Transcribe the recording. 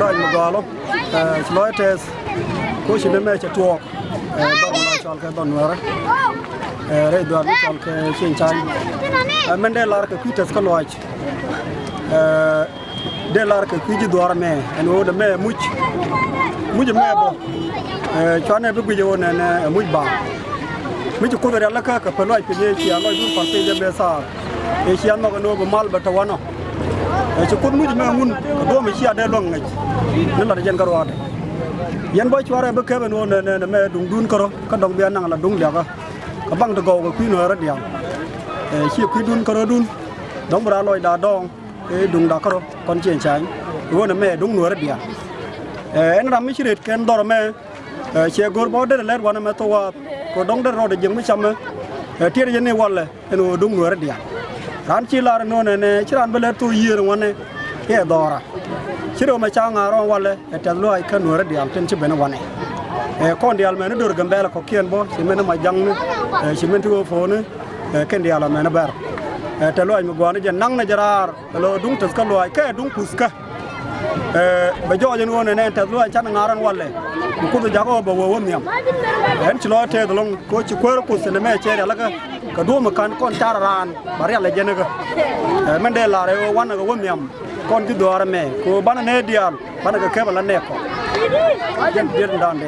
loi mo galo loi tes ko shi me che tuo don la chal ke don wara re do chal ke shin chan men de lar ke kwites ko loi de lar ke kwiji dwar me en o de me much me bo chane be guje wona ne much ba much ko de la ka pe loi pe ye chi loi dun par pe je be sa e chi an no no bo mal ba tawano ci kun muj me ngun do mi ci ade long ngaj ne la jen garo ade yen boy ci wara be kebe no ne me dung dun karo ka dong be nang la dung le ka bang de go ko ku no ra dia ci ku dun karo dun dong bra loy da dong e dung da karo kon chen chang wo ne me dung no ra dia en ram mi ci ret ken dor me ci gor bo de le wana me to wa ko dong de ro de jeng mi cham tiere yen ne walle en dung no ra dia ran chi la no ne chiran bele tu yir wone e dora chiro ma cha ngaro wale e tel lo ai kan wora diam ten chi bena wane e kon dial me no dur gambela ko kien bo si mena ma jang ne si men tu fo ne ken dial me na ber e tel lo ai mo gwane je nang na jarar lo dung tes ka lo ai ke dung puska ba jo je no ne tel lo ai chan ngaran wale ko do jago bo wo miam en chi lo te dolong ko chi ko ko se ne me che la ka do ma kan kon tararan bari ala jene ga men de la re wan ga won yam kon ti do ara me ko bana ne dial bana ga ke bala ne ko jen dir ndan de